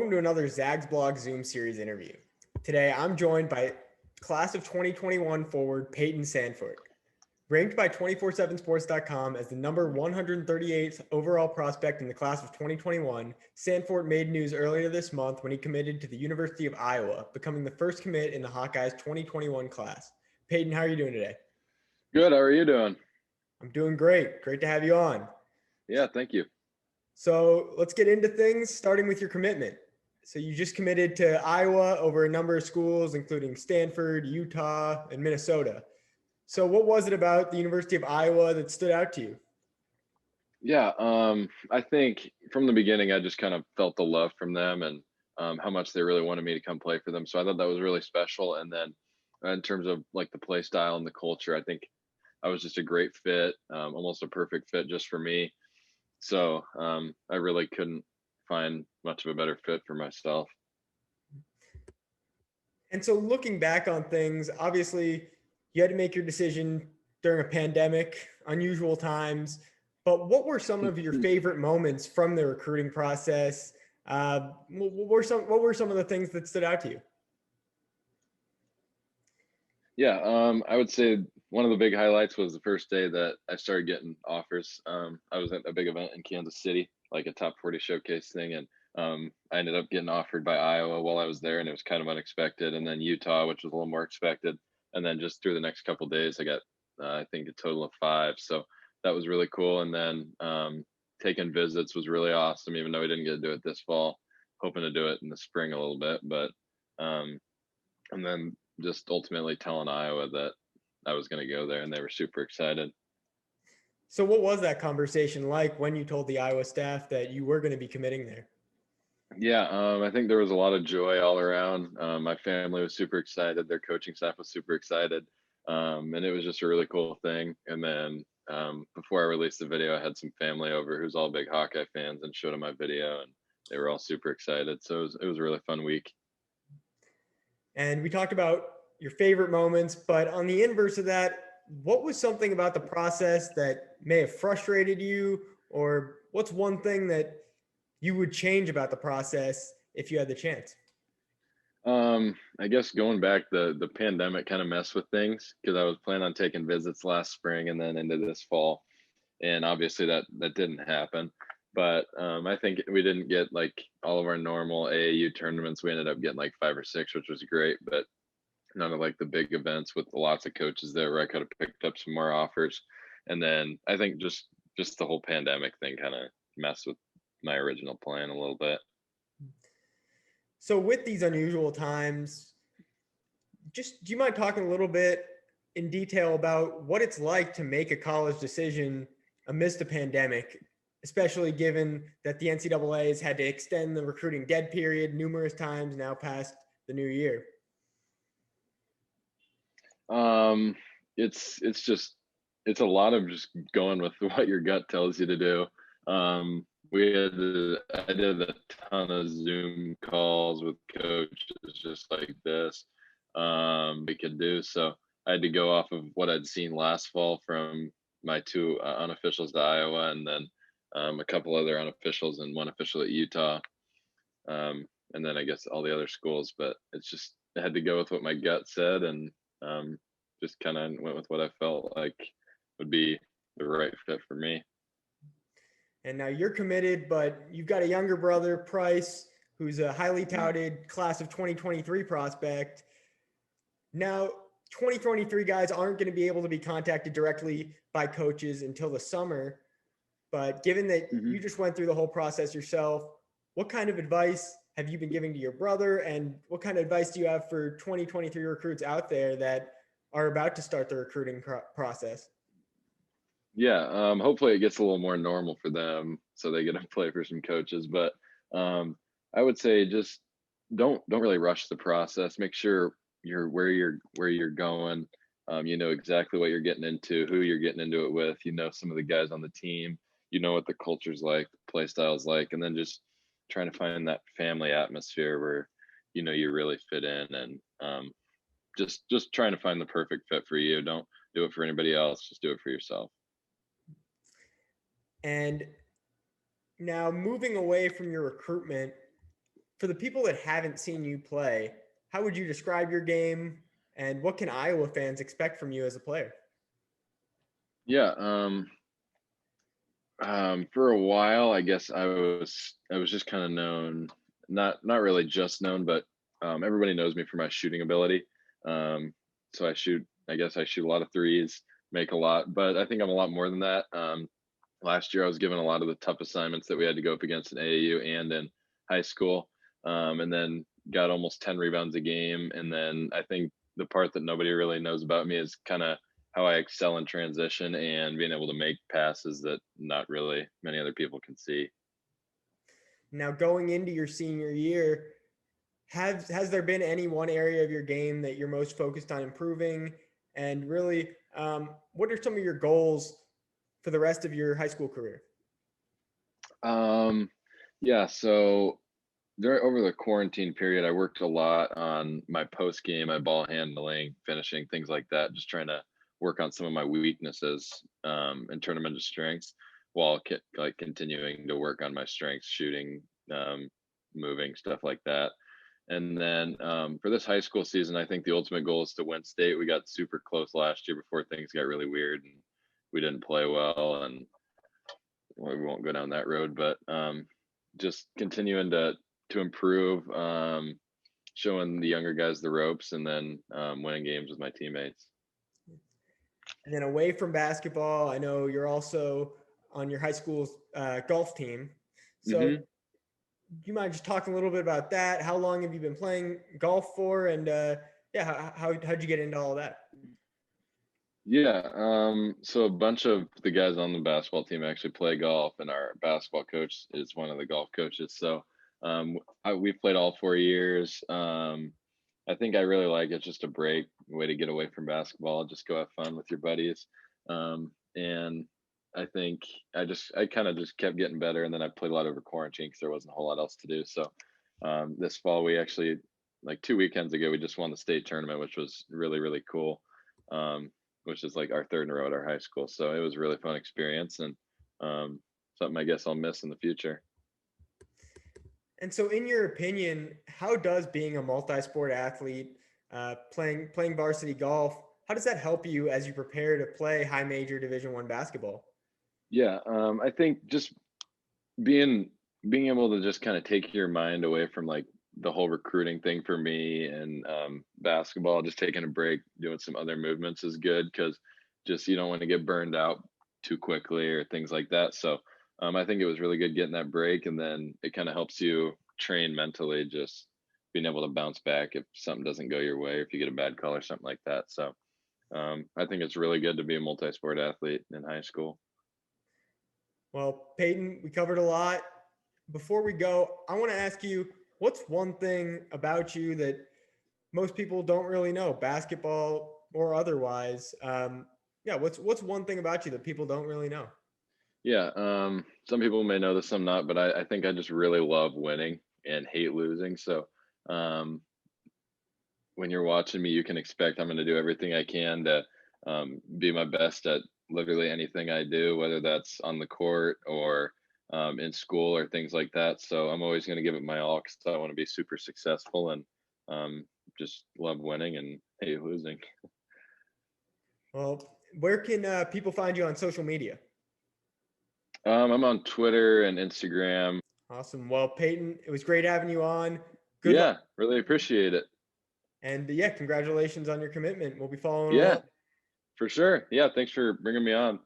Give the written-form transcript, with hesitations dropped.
Welcome to another ZAGSBLOG Zoom series interview. Today, I'm joined by class of 2021 forward Payton Sandfort. Ranked by 247sports.com as the number 138th overall prospect in the class of 2021, Sandfort made news earlier this month when he committed to the University of Iowa, becoming the first commit in the Hawkeyes 2021 class. Payton, how are you doing today? Good. How are you doing? I'm doing great. Great to have you on. Yeah, thank you. So let's get into things, starting with your commitment. So you just committed to Iowa over a number of schools, including Stanford, Utah, and Minnesota. So what was it about the University of Iowa that stood out to you? Yeah, I think from the beginning, I just kind of felt the love from them and how much they really wanted me to come play for them. So I thought that was really special. And then in terms of like the play style and the culture, I think I was just a great fit, almost a perfect fit just for me. So I really couldn't find much of a better fit for myself. And so looking back on things, obviously you had to make your decision during a pandemic, unusual times, but what were some of your favorite moments from the recruiting process? What were some of the things that stood out to you? Yeah, I would say one of the big highlights was the first day that I started getting offers. I was at a big event in Kansas City, like a top 40 showcase thing, and I ended up getting offered by Iowa while I was there, and it was kind of unexpected. And then Utah, which was a little more expected. And then just through the next couple of days, I got I think a total of 5. So that was really cool. And then taking visits was really awesome, even though we didn't get to do it this fall. Hoping to do it in the spring a little bit, but um, and then just ultimately telling Iowa that I was going to go there, and they were super excited. So what was that conversation like when you told the Iowa staff that you were going to be committing there? Yeah, I think there was a lot of joy all around. My family was super excited. Their coaching staff was super excited. And it was just a really cool thing. And then before I released the video, I had some family over who's all big Hawkeye fans and showed them my video, and they were all super excited. So it was a really fun week. And we talked about your favorite moments, but on the inverse of that, what was something about the process that may have frustrated you, or what's one thing that you would change about the process if you had the chance? I guess going back, the pandemic kind of messed with things because I was planning on taking visits last spring and then into this fall, and obviously that didn't happen. But I think we didn't get like all of our normal AAU tournaments. We ended up getting like 5 or 6, which was great, but none of like the big events with lots of coaches there where I could have picked up some more offers. And then I think just the whole pandemic thing kind of messed with my original plan a little bit. So with these unusual times, just do you mind talking a little bit in detail about what it's like to make a college decision amidst a pandemic, especially given that the NCAA has had to extend the recruiting dead period numerous times now past the new year? Um, it's a lot of just going with what your gut tells you to do. I did a ton of Zoom calls with coaches just like this. We could do so. I had to go off of what I'd seen last fall from my 2 unofficials to Iowa, and then a couple other unofficials and one official at Utah, and then I guess all the other schools. But it's just I had to go with what my gut said, and just kind of went with what I felt like would be the right fit for me. And now you're committed, but you've got a younger brother, Price, who's a highly touted class of 2023 prospect. Now, 2023 guys aren't going to be able to be contacted directly by coaches until the summer. But given that Mm-hmm. you just went through the whole process yourself, what kind of advice have you been giving to your brother? And what kind of advice do you have for 2023 recruits out there that are about to start the recruiting process? Yeah, hopefully it gets a little more normal for them so they get to play for some coaches. But I would say just don't really rush the process. Make sure you're going. You know exactly what you're getting into, who you're getting into it with. You know some of the guys on the team. You know what the culture's like, the play style's like, and then just trying to find that family atmosphere where you know you really fit in, and just trying to find the perfect fit for you. Don't do it for anybody else. Just do it for yourself. And now moving away from your recruitment, For the people that haven't seen you play, how would you describe your game, and what can Iowa fans expect from you as a player? Yeah. For a while, I guess I was just kind of known, not really just known, but everybody knows me for my shooting ability. Um, so I guess I shoot a lot of threes, make a lot, but I think I'm a lot more than that. Last year, I was given a lot of the tough assignments that we had to go up against in AAU and in high school, and then got almost 10 rebounds a game. And then I think the part that nobody really knows about me is kind of how I excel in transition and being able to make passes that not really many other people can see. Now, going into your senior year, has there been any one area of your game that you're most focused on improving? And really, what are some of your goals for the rest of your high school career? Um, yeah, so during over the quarantine period, I worked a lot on my post game, my ball handling, finishing, things like that. Just trying to work on some of my weaknesses and turn them into strengths, while like continuing to work on my strengths, shooting, um, moving, stuff like that. And then for this high school season, I think the ultimate goal is to win state. We got super close last year before things got really weird and we didn't play well, and well, we won't go down that road. But just continuing to improve, showing the younger guys the ropes, and then winning games with my teammates. And then away from basketball, I know you're also on your high school's golf team. So, Hmm. do you mind just talking a little bit about that? How long have you been playing golf for? And yeah, how'd you get into all that? Yeah, so a bunch of the guys on the basketball team actually play golf, and our basketball coach is one of the golf coaches. So we've played all 4 years. I think I really like it. Just a break, way to get away from basketball, just go have fun with your buddies. And I think I kind of just kept getting better, and then I played a lot over quarantine because there wasn't a whole lot else to do. So this fall, we actually, like 2 weekends ago, we just won the state tournament, which was really, really cool. Um, which is like our third in a row at our high school. So it was a really fun experience, and something I guess I'll miss in the future. And so, in your opinion, how does being a multi-sport athlete, playing varsity golf, how does that help you as you prepare to play high major Division I basketball? Yeah, I think just being being able to just kind of take your mind away from like the whole recruiting thing for me and basketball, just taking a break, doing some other movements is good, because just you don't want to get burned out too quickly or things like that. So I think it was really good getting that break, and then it kind of helps you train mentally, just being able to bounce back if something doesn't go your way, or if you get a bad call or something like that. So I think it's really good to be a multi-sport athlete in high school. Well, Peyton, we covered a lot. Before we go, I want to ask you, what's one thing about you that most people don't really know, basketball or otherwise? Yeah, what's one thing about you that people don't really know? Yeah, some people may know this, some not, but I think I just really love winning and hate losing. So um, when you're watching me, you can expect I'm going to do everything I can to be my best at literally anything I do, whether that's on the court or in school or things like that. So I'm always going to give it my all because I want to be super successful, and um, just love winning and hate losing. Well, where can people find you on social media? I'm on Twitter and Instagram. Awesome. Well, Peyton, it was great having you on. Good luck. Yeah, really appreciate it. And yeah, congratulations on your commitment. We'll be following Yeah, along. for sure. Yeah, thanks for bringing me on.